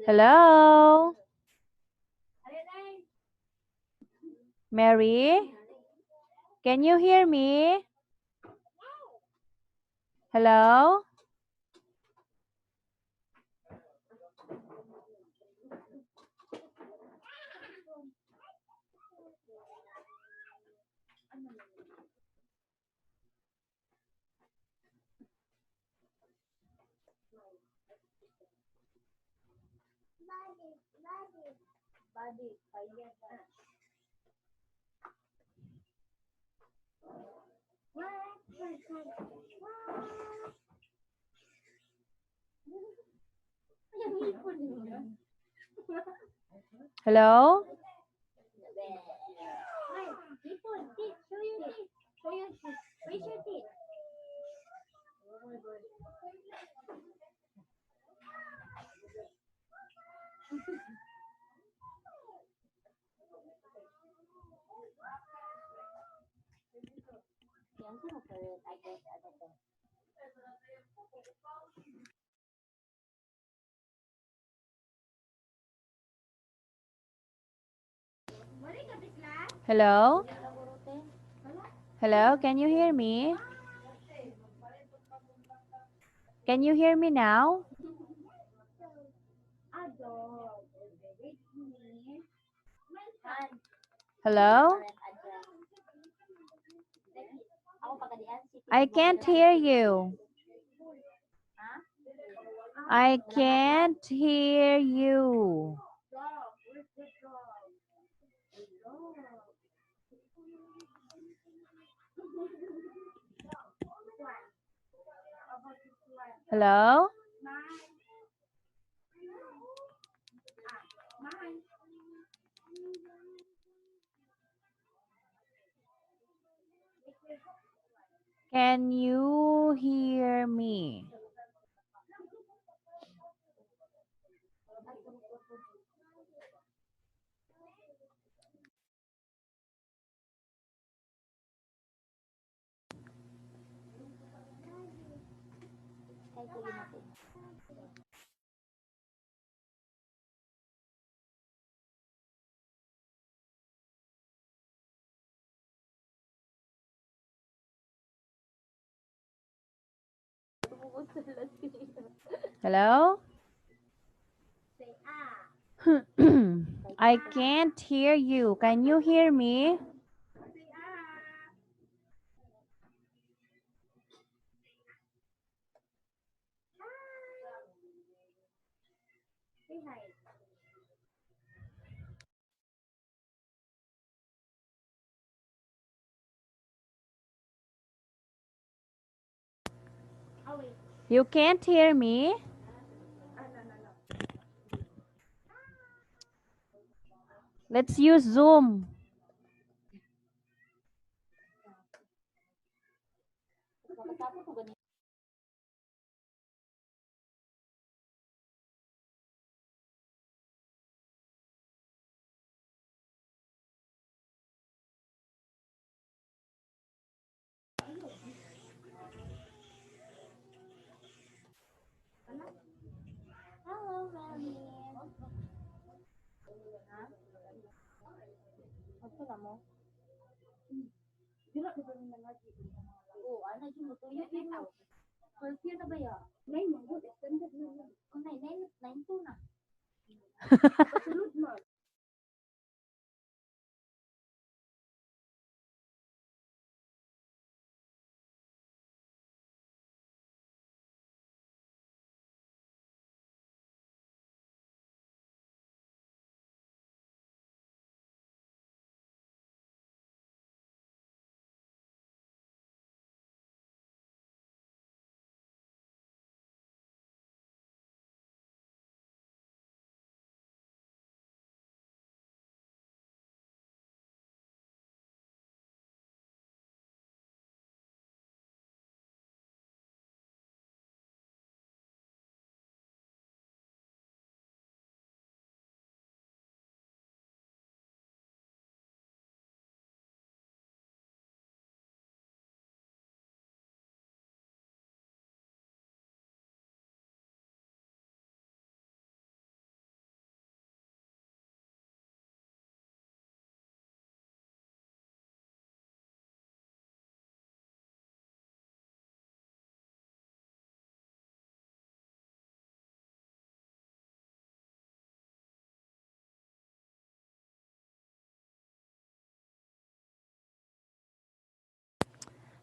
Hello? Mary? Can you hear me? Hello? Hello? Hello? Hello? Can you hear me? Can you hear me now? Hello? I can't hear you. I can't hear you. Hello? Can you hear me? Hello? I can't hear you. Can you hear me? You can't hear me? Let's use Zoom.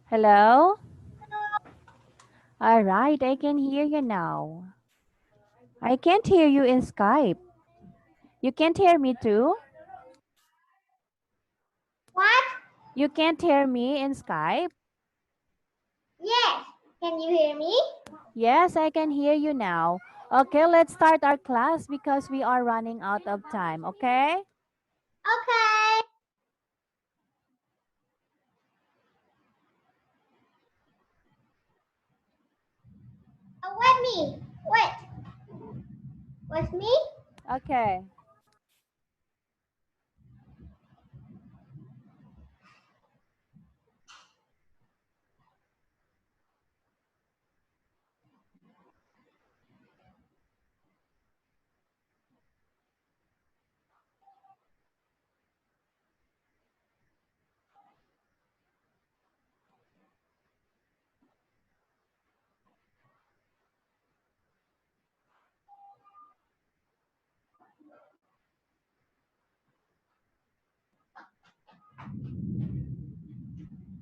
Hello? All right, I can hear you now. I can't hear you in Skype. You can't hear me too? What? You can't hear me in Skype? Yes. Can you hear me? Yes, I can hear you now. Okay, let's start our class because we are running out of time, okay? Okay. Wait me. Wait. Was me? Okay.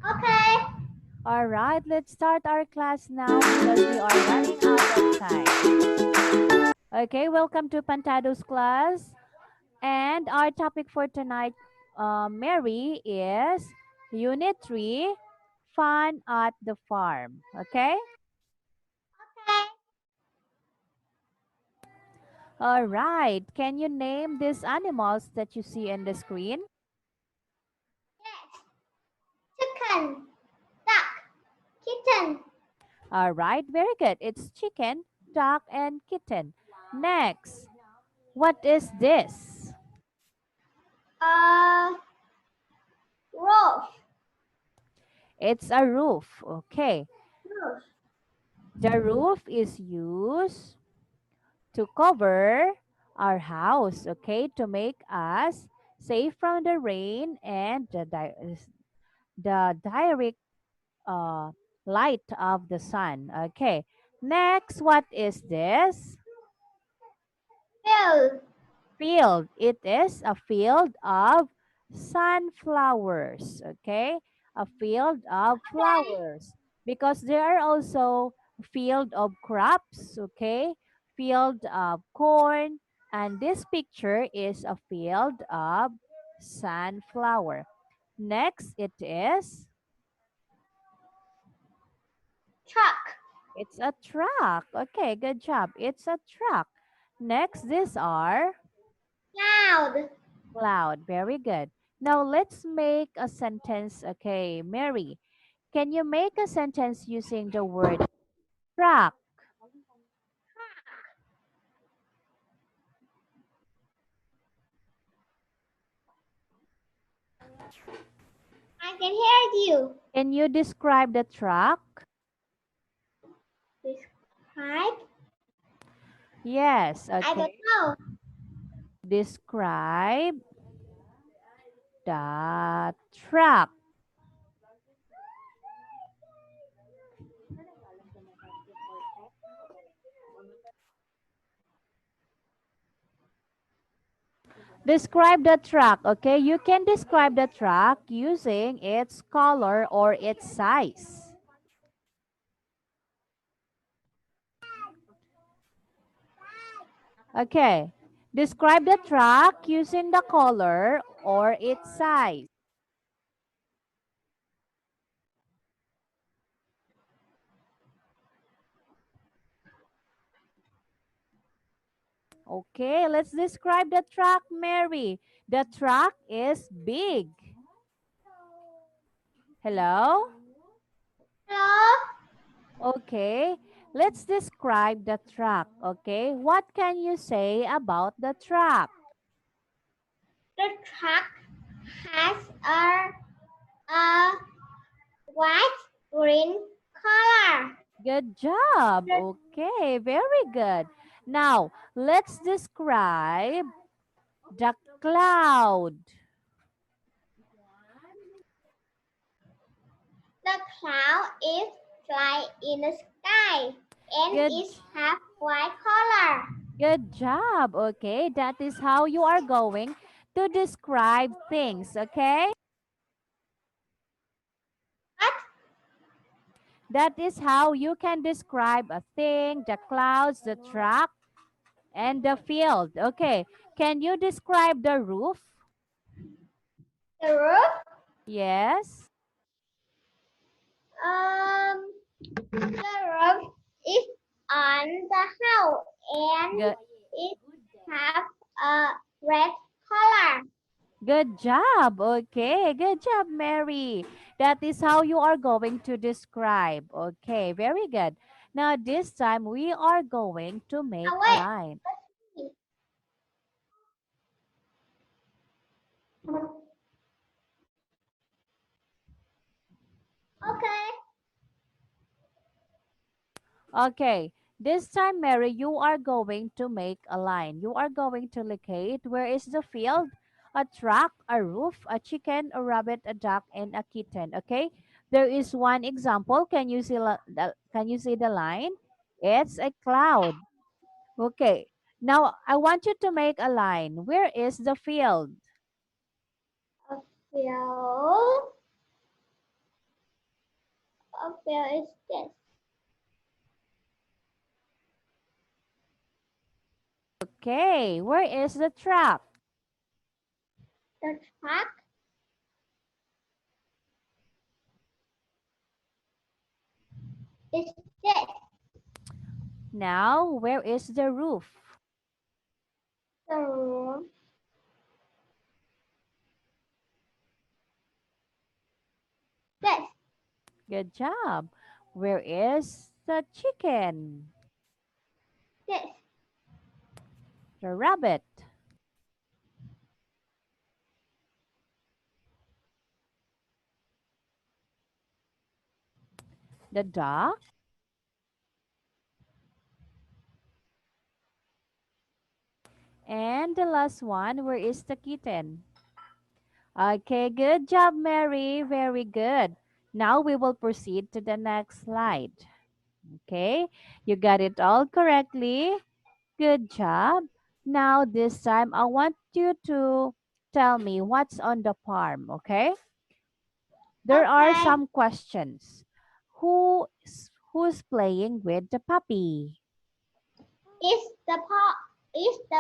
Okay. All right, let's start our class now because we are running out of time. Okay, welcome to Pantado's class. And our topic for tonight, Mary, is Unit 3, Fun at the Farm. Okay? Okay. All right. Can you name these animals that you see on the screen? Yes. Chicken. Duck. Kitten. All right, very good. It's chicken, duck, and kitten. Next, what is this? Uh. Roof. It's a roof. Okay. Roof. The roof is used to cover our house, okay, to make us safe from the rain and the direct uh, light of the sun. Okay. Next, what is this? Field. Field. It is a field of sunflowers. Okay, a field of flowers because there are also field of crops. Okay, field of corn, and this picture is a field of sunflower. Next, it is Truck. it's a truck. Okay, good job. It's a truck. Next, these are Cloud. cloud. Very good. Now let's make a sentence. Okay, Mary, can you make a sentence using the word truck? I can hear you. Can you describe the truck? Describe. Yes, I don't okay. know. Describe the truck. Describe the truck, okay? You can describe the truck using its color or its size. Okay. Describe the truck using the color or its size. Okay, let's describe the truck, Mary. The truck is big. Hello? Hello. Okay, let's describe the truck. Okay, what can you say about the truck? The truck has a white green color. Good job. Okay, very good. Now, let's describe the cloud. The cloud is fly in the sky and Good, is have white color. good job. Okay, that is how you are going to describe things. Okay? What? That is how you can describe a thing, the clouds, the truck, and the field. Okay. Can you describe the roof? The roof. Yes. Um, the roof is on the house and Good. it have a red color. Good job. Okay. Good job, Mary. That is how you are going to describe. Okay. Very good. Now, this time we are going to make Oh, a wait. line. Okay. Okay. This time, Mary, you are going to make a line. You are going to locate where is the field, a truck, a roof, a chicken, a rabbit, a duck, and a kitten. Okay. There is one example. Can you see can you see the line? It's a cloud. Okay. Now I want you to make a line. Where is the field? A field. A field is this. Okay. Where is the truck? The truck is this. Now, where is the roof? The room. This. Good job. Where is the chicken? This. The rabbit? The duck? And the last one, where is the kitten? Okay, good job, Mary. Very good. Now we will proceed to the next slide. Okay, you got it all correctly. Good job. Now, this time, I want you to tell me what's on the farm, okay? There are Okay. some questions. Who's playing with the puppy? Is the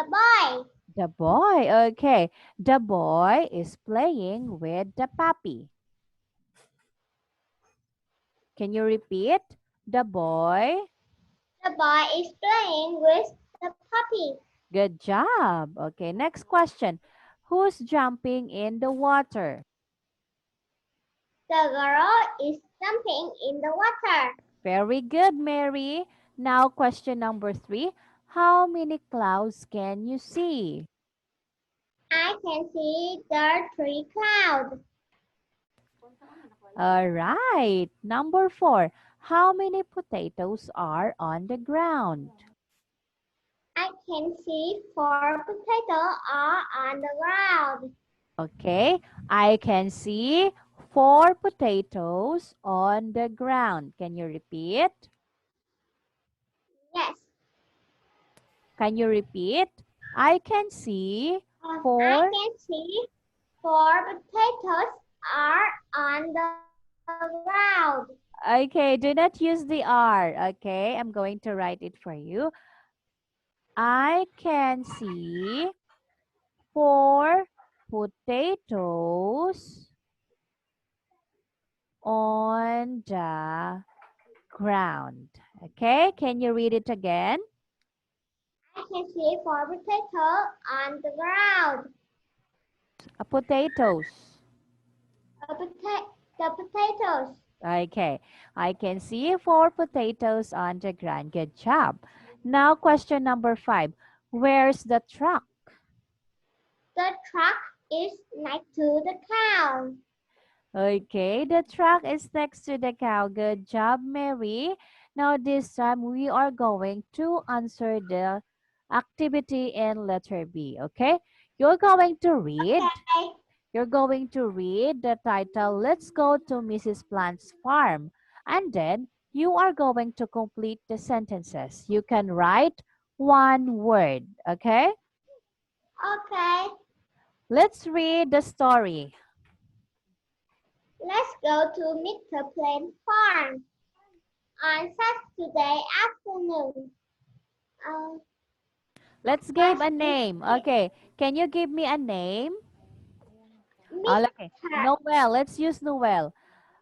boy. The boy. Okay. The boy is playing with the puppy. Can you repeat? The boy. The boy is playing with the puppy. Good job. Okay, next question. Who's jumping in the water? The girl is jumping in the water. Very good, Mary. Now, question number 3. How many clouds can you see? I can see the three clouds. All right. Number 4. How many potatoes are on the ground? I can see four potatoes are on the ground. Okay. I can see 4 potatoes on the ground. Can you repeat? Yes. Can you repeat? I can see I 4. can see four potatoes are on the ground. Okay, do not use the R. Okay, I'm going to write it for you. I can see 4 potatoes on the ground. Okay, can you read it again? I can see four potatoes on the ground. Potatoes. The potatoes. Okay, I can see 4 potatoes on the ground. Good job. Now, question number 5. Where's the truck? The truck is next to the cow. Okay, the truck is next to the cow. Good job, Mary. Now, this time we are going to answer the activity in letter B. Okay, you're going to read. Okay. You're going to read the title, Let's Go to Mrs. Plant's Farm. And then you are going to complete the sentences. You can write one word. Okay, Okay. let's read the story. Let's go to Mr. Plain farm. on Saturday afternoon. Uh, Let's give a name. Okay. Can you give me a name? Okay. Mr. Noel. Let's use Noel.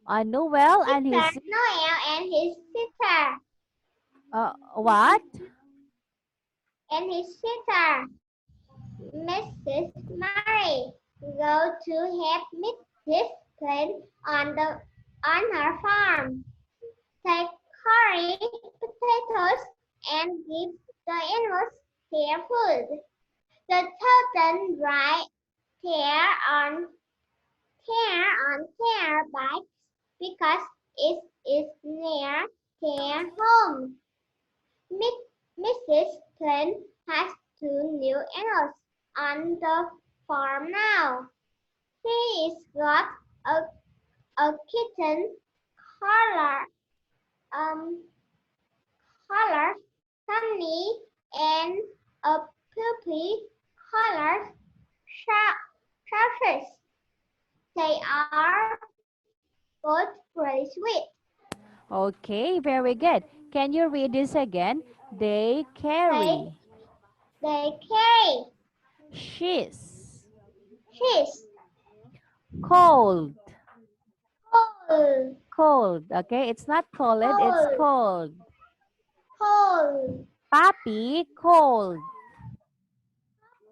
Noel and Mr. his Noel and his sister what? Mrs. Mary, go to help Mrs. Plant on her farm. They carry potatoes and give the animals their food. The children ride their on their bikes because it is near their home. Mrs. Plant has two new animals on the farm now. He's got a, a kitten color um color Sunny and a puppy color Sharpish. They are both very sweet. Okay, very good. Can you read this again? They They carry they carry she's cheese, cold. coal, Cold. Okay, it's not cold, it's coal, cold. coal, Papi cold.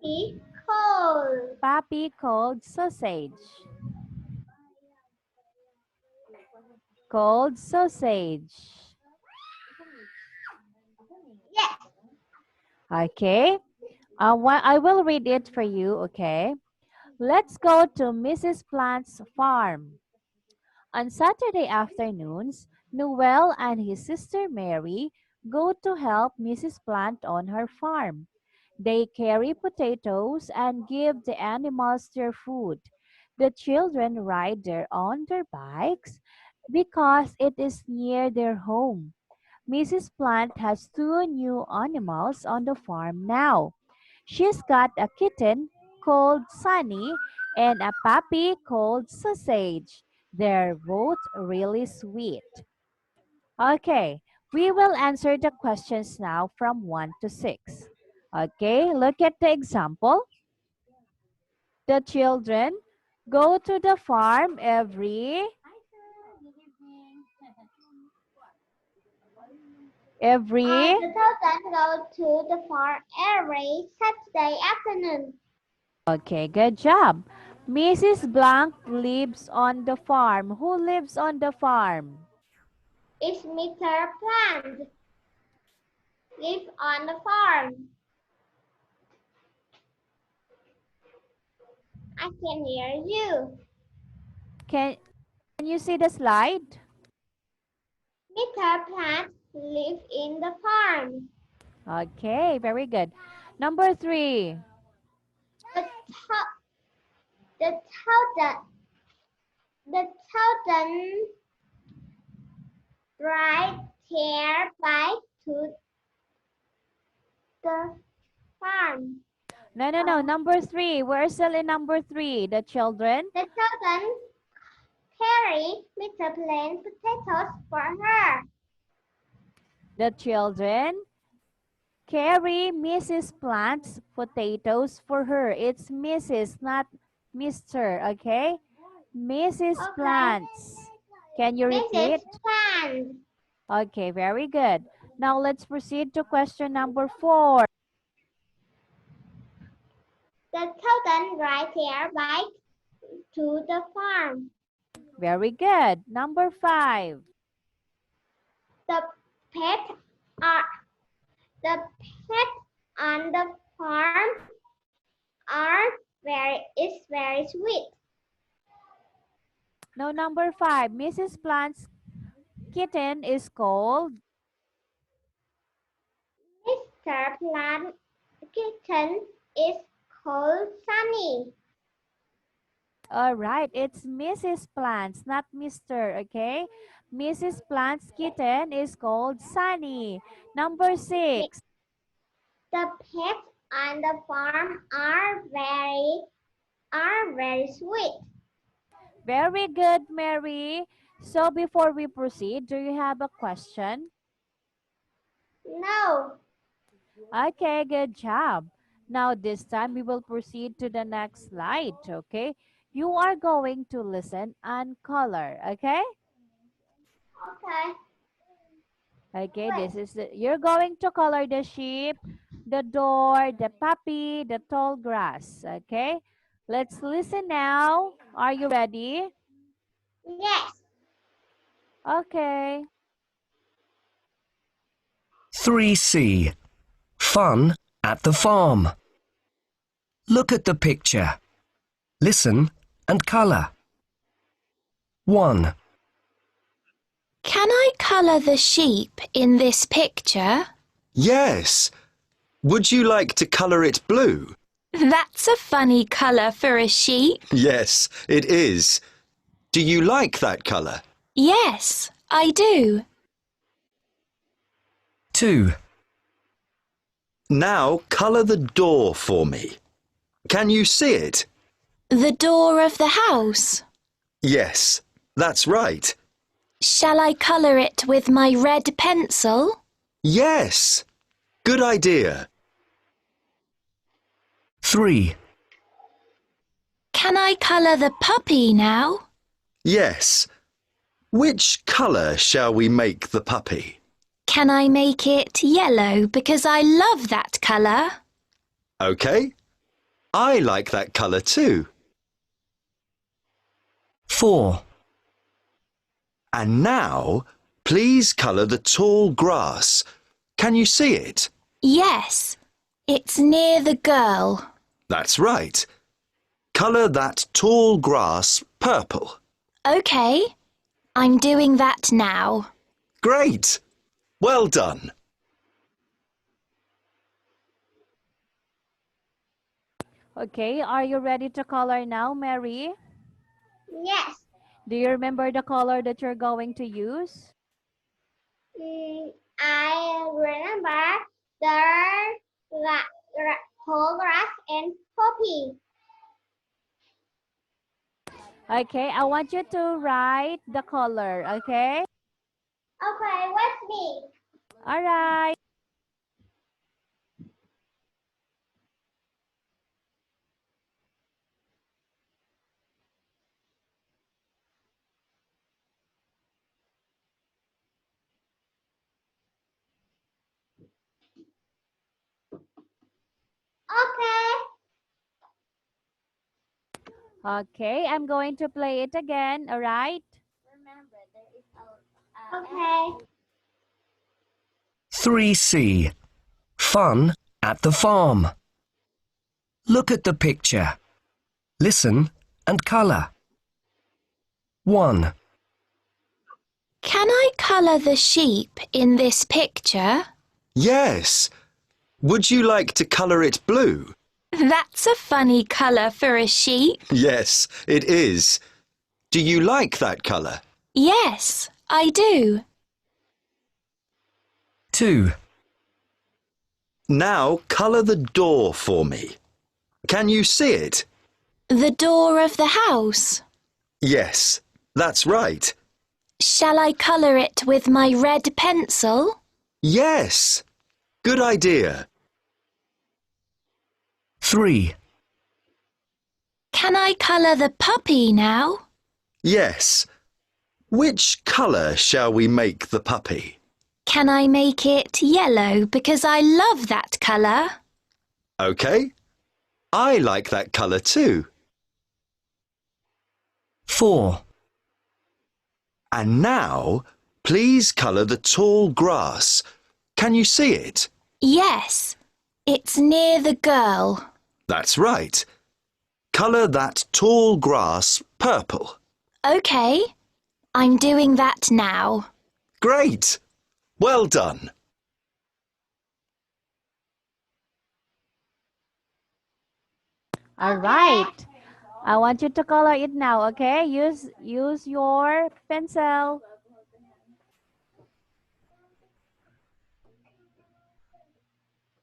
be coal. Papi cold sausage. Cold sausage. Yes, Okay. I will read it for you. Okay. Let's go to Mrs. Plant's farm. On Saturday afternoons, Noel and his sister Mary go to help Mrs. Plant on her farm. They carry potatoes and give the animals their food. The children ride on their bikes because it is near their home. Mrs. Plant has two new animals on the farm now. She's got a kitten called Sunny and a puppy called Sausage. They're both really sweet. Okay, we will answer the questions now from 1 to 6. Okay, look at the example. The children go to the farm every the children go to the farm every Saturday afternoon. Okay, good job. Mrs. Blank lives on the farm. Who lives on the farm? It's Mr. Plant live on the farm. I can hear you. Can you see the slide? Mr. Plant live in the farm. Okay, very good. Number 3. The child, the children, the children ride their bike to the farm. No. Number 3. We're still in number 3. The children. The children carry Mr. Plant potatoes for her. The children carry Mrs. Plant's potatoes for her. It's Mrs., not Mr. Okay? Mrs. Okay. Plants. Can you Mrs. repeat? Plant. Okay, very good. Now let's proceed to question number 4. The children ride their bike to the farm. Very good. Number 5. The pet are the pet on the farm are very sweet. No, number 5. Mrs. Plant's kitten is called. Mr. Plant kitten is called Sunny. All right, it's Mrs. Plant's, not Mr. Okay? Mrs. Plant's kitten is called Sunny. Number 6. The pets on the farm are very sweet. Very good, Mary. So before we proceed, do you have a question? No. Okay, good job. Now this time we will proceed to the next slide, okay? You are going to listen and color, okay? Okay. Okay, Wait. you're going to color the sheep, the door, the puppy, the tall grass, okay? Let's listen now. Are you ready? Yes. Okay. 3C. Fun at the farm. Look at the picture. Listen and colour. 1, Can I colour the sheep in this picture? Yes. Would you like to colour it blue? That's a funny colour for a sheep. Yes, it is. Do you like that colour? Yes, I do. 2, Now colour the door for me. Can you see it? The door of the house. Yes, that's right. Shall I colour it with my red pencil? Yes. Good idea. 3, Can I colour the puppy now? Yes. Which colour shall we make the puppy? Can I make it yellow because I love that colour? OK. I like that colour too. 4, And now, please colour the tall grass. Can you see it? Yes, it's near the girl. That's right. Colour that tall grass purple. OK, I'm doing that now. Great! Well done. Okay, are you ready to color now, Mary? Yes. Do you remember the color that you're going to use? I remember the tall grass and poppy. Okay, I want you to write the color, okay? Okay, what's me? All right. Okay. Okay, I'm going to play it again, all right? Okay. 3C. Fun at the farm. Look at the picture. Listen and colour. 1, Can I colour the sheep in this picture? Yes. Would you like to colour it blue? That's a funny colour for a sheep. Yes, it is. Do you like that colour? Yes, I do. 2, Now colour the door for me. Can you see it? The door of the house. Yes, that's right. Shall I colour it with my red pencil? Yes. Good idea. 3, Can I colour the puppy now? Yes. Which colour shall we make the puppy? Can I make it yellow because I love that colour? OK. I like that colour too. 4, And now, please colour the tall grass. Can you see it? Yes, it's near the girl. That's right. Colour that tall grass purple. OK, I'm doing that now. Great! Well done. All right. I want you to color it now, okay? Use your pencil.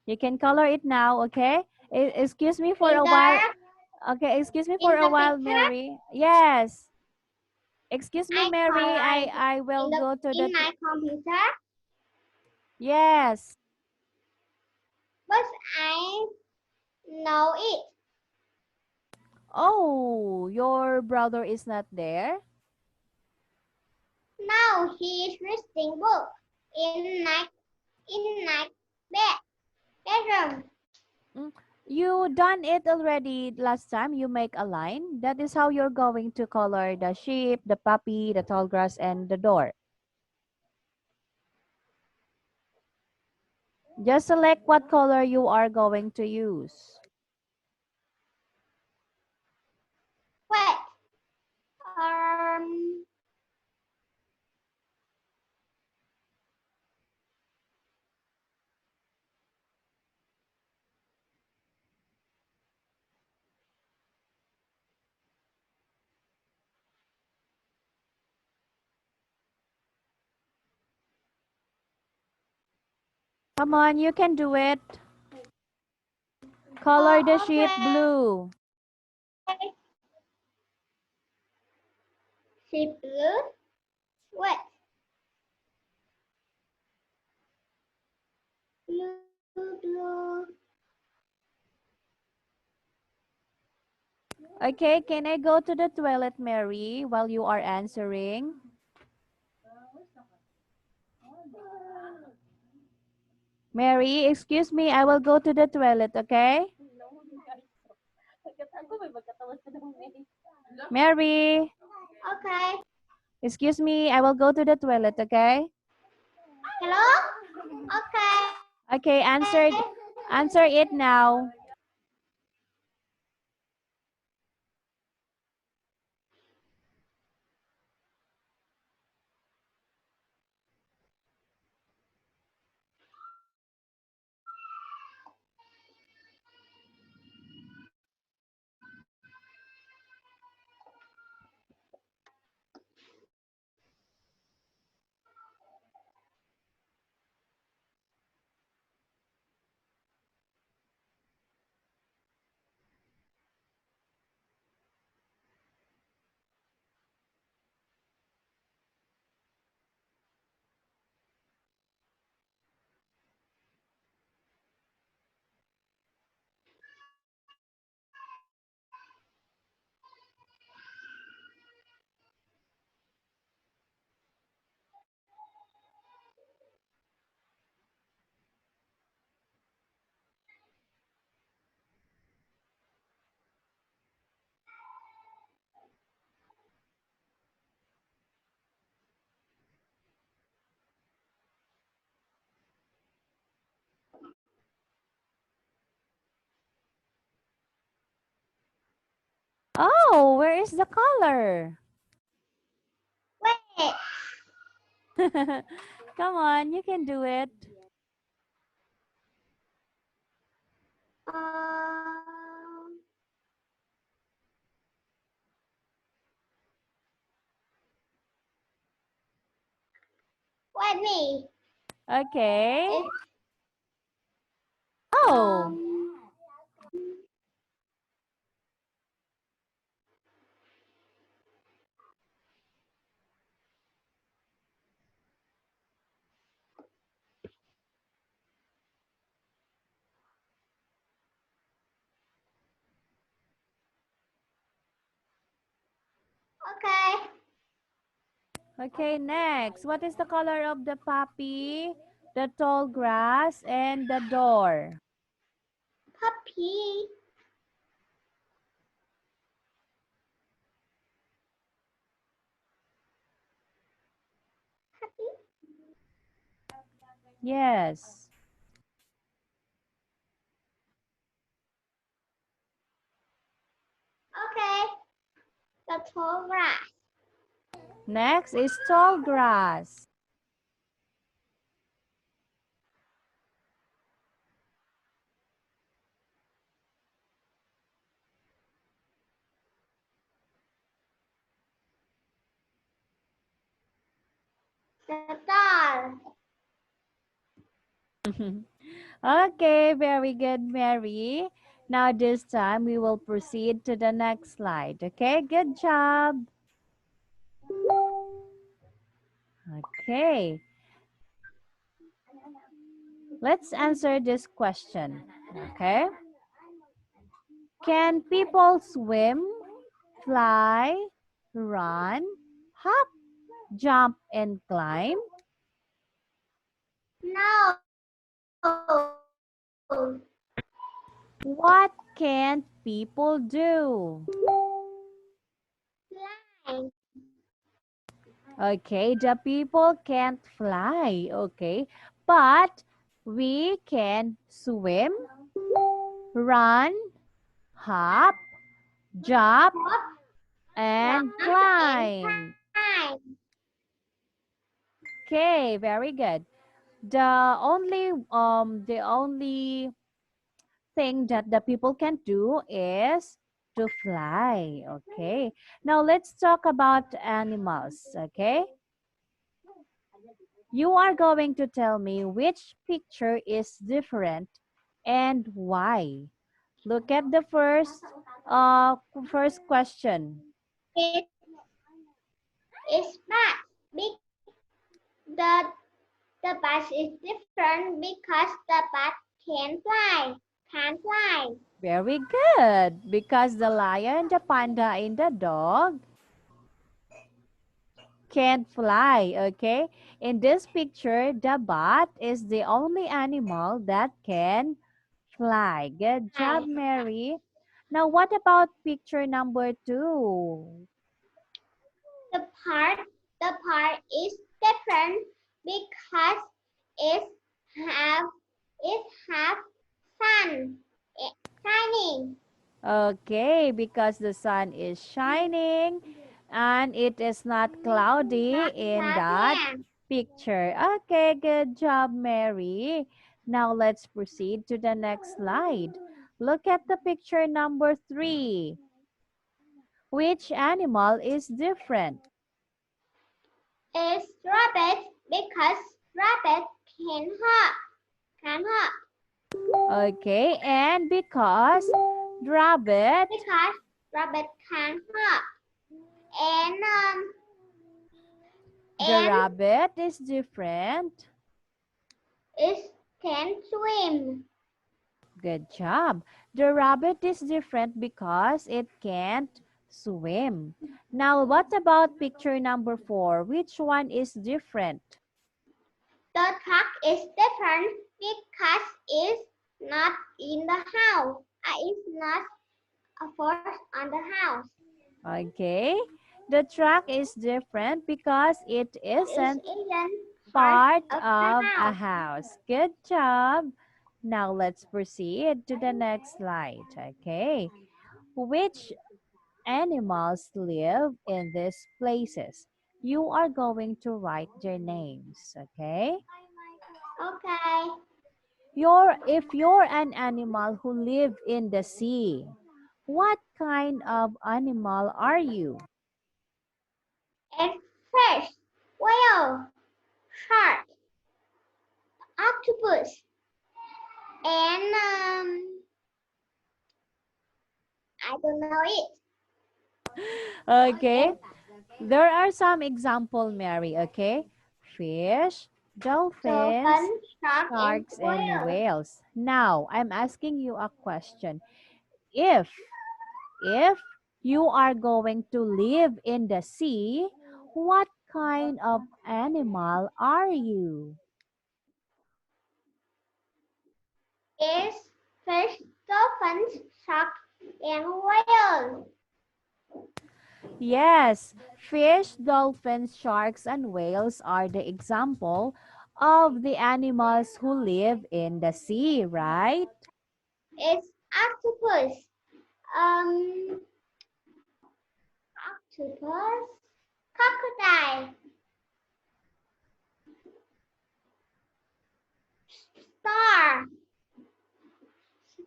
You can color it now, okay? Excuse me for In a while. the Okay, excuse me in for a the while, picture? Mary. Yes. Excuse me, I Mary. color I will go to in the. my computer, Yes. but I know it. Oh, your brother is not there? Now he is reading book in night bedroom. Mm, You done it already last time. You make a line. That is how you're going to color the sheep, the puppy, the tall grass, and the door. Just select what color you are going to use. Wait. Um. Come on, you can do it. Color the sheep Okay. blue. Sheep blue. Wait. Blue. Okay, can I go to the toilet, Mary, while you are answering? Mary, excuse me, I will go to the toilet, okay? Mary, Okay. excuse me, I will go to the toilet, okay? Hello. Okay. Okay, answer it now. Oh, where is the color? Wait. Come on, you can do it. Um. Wait me. Okay. It's Oh, um. Okay. okay, next. What is the color of the puppy, the tall grass, and the door? Puppy. Puppy. Yes. Okay. The tall grass. Next is tall grass. The doll. Okay, very good, Mary. Now this time we will proceed to the next slide. Okay, good job. Okay. Let's answer this question. Okay. Can people swim, fly, run, hop, jump, and climb? No. What can't people do? Fly. Okay, the people can't fly. Okay, but we can swim, run, hop, jump, Hop, and jump, and climb. climb. Okay, very good. The only thing that the people can do is to fly. Okay. Now let's talk about animals. Okay. You are going to tell me which picture is different and why. Look at the first question. It is bat. The the bat is different because the bat can fly. Can fly. Very good. Because the lion, the panda, and the dog can't fly. Okay. In this picture, the bat is the only animal that can fly. Good job, Mary. Now, what about picture number 2? The part the part is different because it have it have sun shining. Okay, because the sun is shining and it is not cloudy Not in that cloudy. picture. Okay, good job, Mary. Now let's proceed to the next slide. Look at the picture number 3. Which animal is different? Is rabbit because rabbit can hop. Can hop. Okay, and because rabbit Because rabbit can hop. And the and rabbit is different. it can swim. Good job. The rabbit is different because it can't swim. Now, what about picture number 4? Which one is different? The truck is different because it's not in the house. It's not a force on the house. Okay. The truck is different because it It isn't isn't part of of the a house. house. Good job. Now, let's proceed to the next slide. Okay. Which animals live in these places? You are going to write their names, okay? Okay. If you're an animal who live in the sea, what kind of animal are you? And fish, whale, shark, octopus, and I don't know it. Okay, there are some example, Mary, okay? Fish, dolphins, Dolphin, shark, and sharks, and whale. whales. Now, I'm asking you a question. If you are going to live in the sea, what kind of animal are you? Is fish, dolphins, shark, and whale. Yes, fish, dolphins, sharks, and whales are the example of the animals who live in the sea, right? It's octopus. Um, octopus, crocodile, star,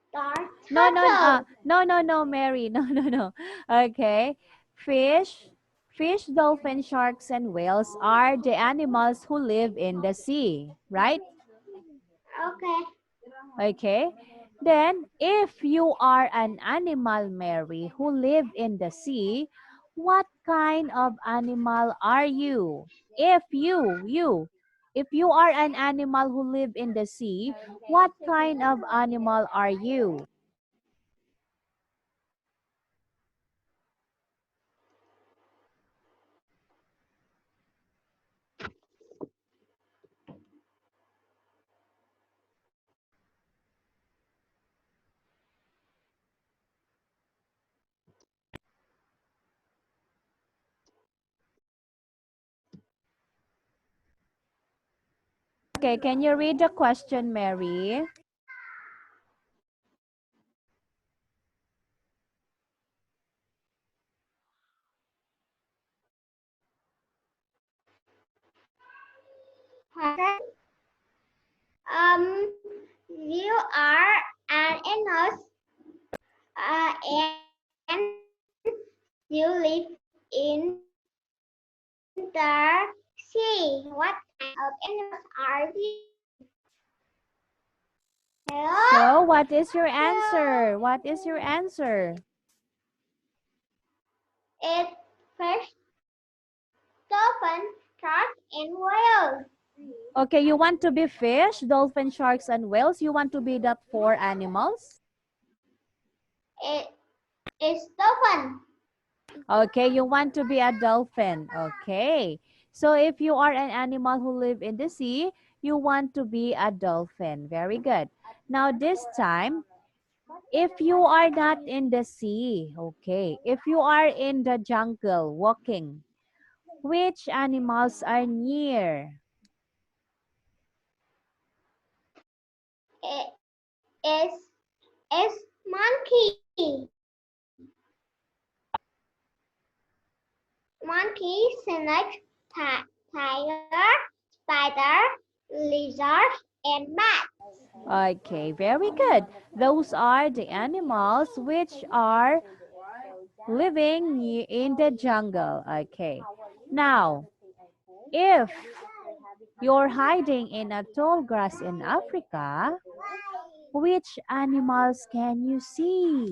star, No, no, turtle. no, Mary. No, no, no. Okay. Fish, dolphins, sharks, and whales are the animals who live in the sea, right? Okay. Okay. Then, if you are an animal, Mary, who live in the sea, What kind of animal are you? If you are an animal who live in the sea, what kind of animal are you? Okay, can you read the question, Mary? Question. You are animals, and you live in the sea. What kind of animals are you? Hello? So, what is your answer? What is your answer? It's fish, dolphin, shark, and whale. Okay, you want to be fish, dolphin, sharks, and whales? You want to be that four animals? It is dolphin. Okay, you want to be a dolphin. Okay. So if you are an animal who live in the sea, you want to be a dolphin. Very good. Now this time, if you are not in the sea, okay, if you are in the jungle walking, which animals are near? It is monkey. Monkey, snake, tiger, spider, lizard, and bat. Okay, very good. Those are the animals which are living in the jungle. Okay. Now, if you're hiding in a tall grass in Africa, which animals can you see?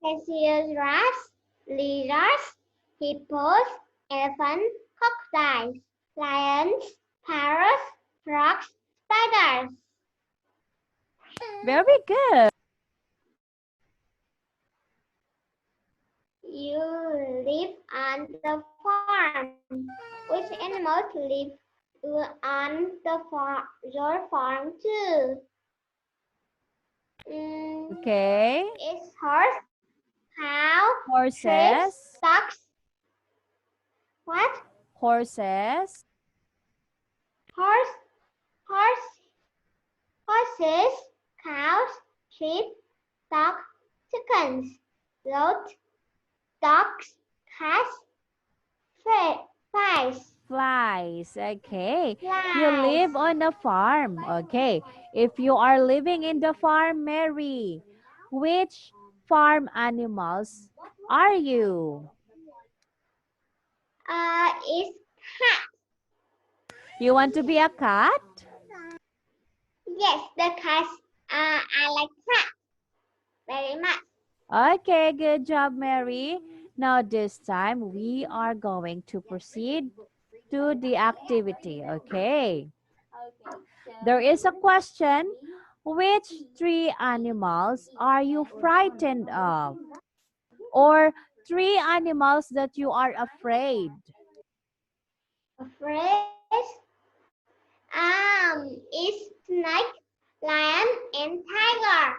Cassius rats, lizards, hippos, elephant, crocodiles, lions, parrots, frogs, spiders. Very good. You live on the farm. Which animals live on your farm too? Okay. It's horse, cow, sheep, Horses. ducks. What? Horses. Horse, horse, horses, cows, sheep, duck, chickens, goat, dogs, cats, flies. Flies. Okay. You Flies. live on a farm. Okay. If you are living in the farm, Mary, which farm animals are you? Is cat. You want to be a cat? Yes, the cats. I like cat very much. Okay, good job, Mary. Now this time we are going to proceed to the activity, okay? There is a question. Which three animals are you frightened of? Or three animals that you are afraid? Afraid. Is snake, lion, and tiger.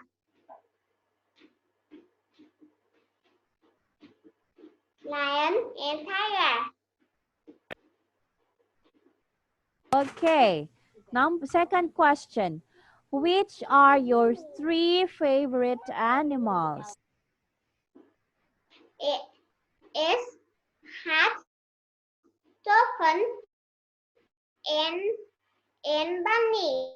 Lion and tiger. Okay. Now, second question. Which are your three favorite animals? It is cat, dolphin, and bunny.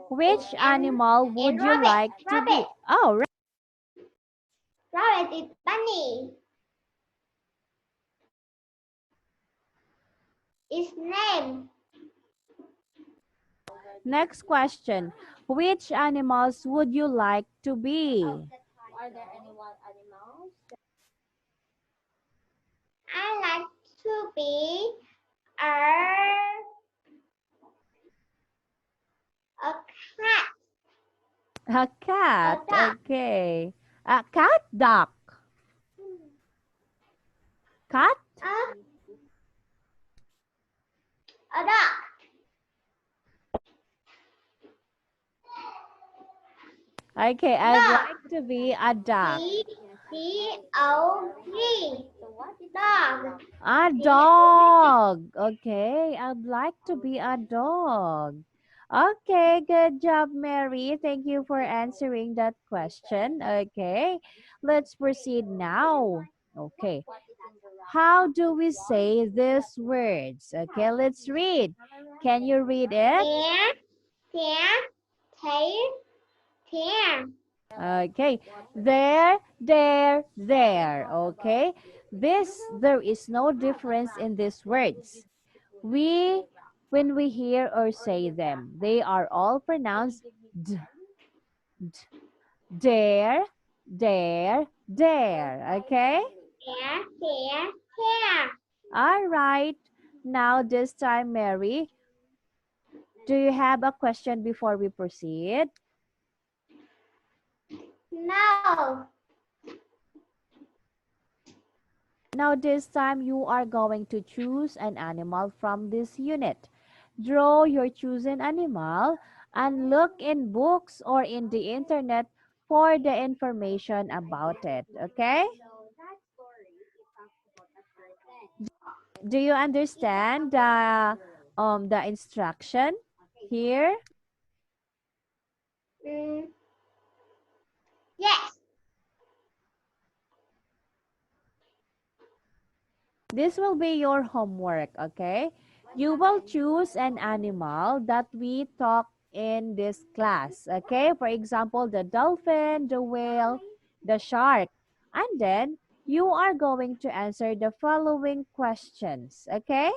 Which animal would And you rabbit. like to be? Rabbit. Oh, Rabbit is bunny. Its name. Next question. Which animals would you like to be? I like to be a, a cat. A cat. A duck. Okay. A cat, duck. Cat? A duck. Okay, I'd Duck. like to be a duck. D-O-G. Dog. A dog. Okay, I'd like to be a dog. Okay, good job, Mary. Thank you for answering that question. Okay, let's proceed now. Okay, how do we say these words? Okay, let's read. Can you read it? There, tail, there. Okay, there. Okay, there is no difference in these words. When we hear or say them, they are all pronounced d, d. There, there. Okay. There. All right. Now this time, Mary, do you have a question before we proceed? No. Now this time you are going to choose an animal from this unit. Draw your chosen animal and look in books or in the internet for the information about it. Okay? Do you understand the instruction here? Yes. This will be your homework, okay? You will choose an animal that we talk in this class, okay? For example, the dolphin, the whale, the shark. And then you are going to answer the following questions, okay?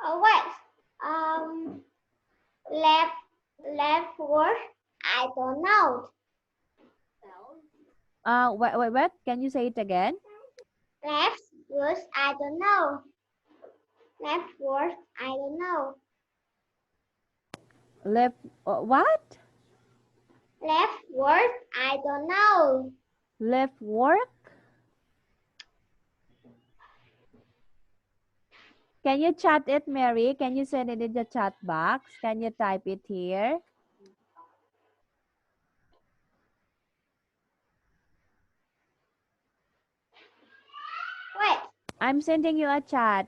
Oh, wait. Left, left word. I don't know. What? Can you say it again? Left word. I don't know. Left word. I don't know. Left, what? Left word. I don't know. Left work? Can you chat it, Mary? Can you send it in the chat box? Can you type it here? Wait. I'm sending you a chat.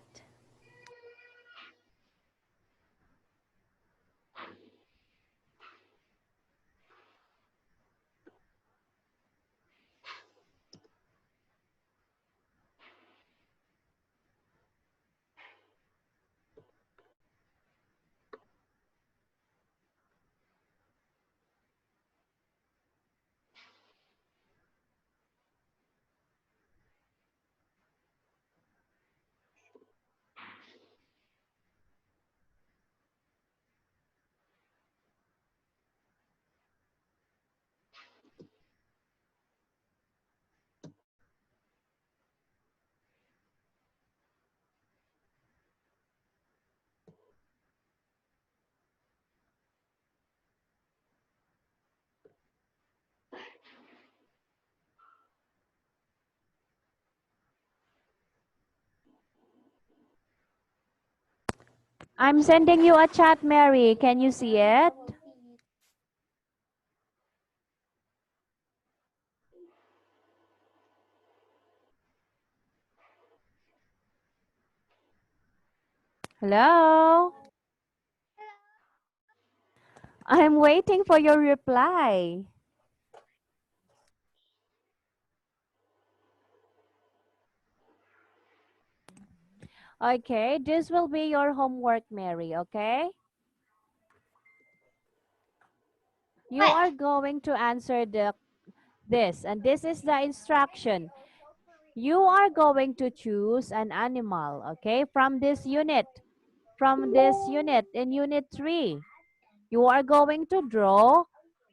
I'm sending you a chat, Mary. Can you see it? Hello? I'm waiting for your reply. Okay, this will be your homework, Mary, okay? You are going to answer this, and this is the instruction. You are going to choose an animal, okay, from this unit in unit 3. You are going to draw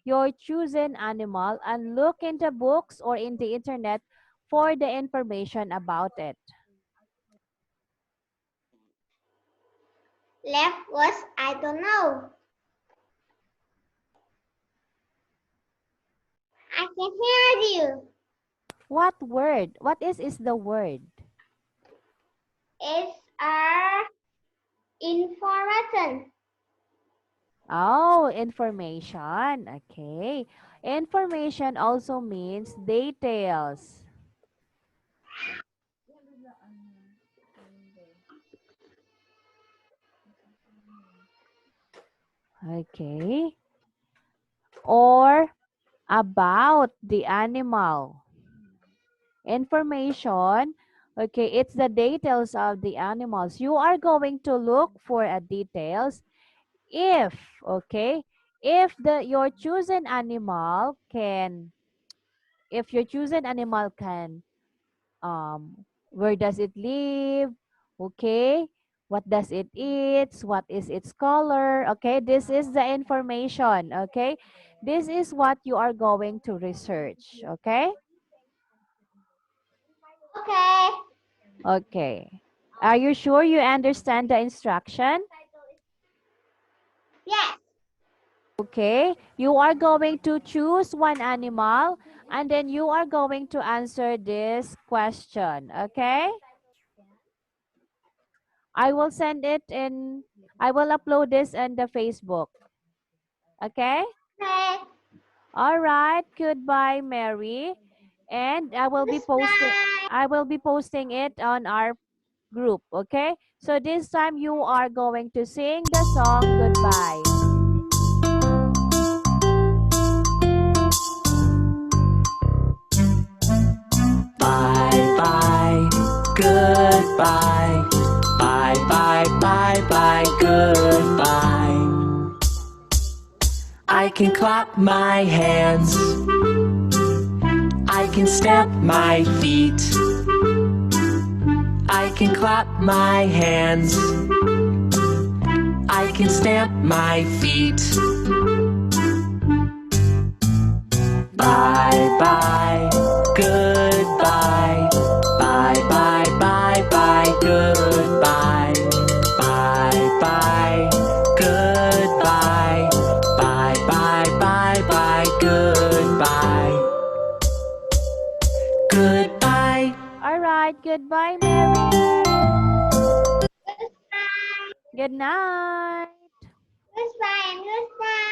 your chosen animal and look in the books or in the internet for the information about it. Left was I don't know. I can hear you. What word? What is the word? It's information. Oh, information. Okay. Information also means details. Okay. Or about the animal. Information, okay, it's the details of the animals. You are going to look for a details if, okay, if your chosen animal can, if your chosen animal can, where does it live? Okay, what does it eat? What is its color? Okay, this is the information. Okay, this is what you are going to research. Okay. Okay. Okay. Are you sure you understand the instruction? Yes. Okay. You are going to choose one animal and then you are going to answer this question. Okay. I will send it in, I will upload this in the Facebook. Okay. Okay. All right. Goodbye, Mary. And Goodbye. I will be posting it on our group. Okay. So this time you are going to sing the song Goodbye. Bye bye, goodbye. Bye bye, bye bye, goodbye. I can clap my hands. I can stamp my feet. I can clap my hands. I can stamp my feet. Bye bye, goodbye. Bye bye, bye bye, goodbye. Bye bye, goodbye. Bye bye, bye bye, goodbye. Goodbye. All right. Goodbye, Mary. Goodbye. Good night. Goodbye and goodbye.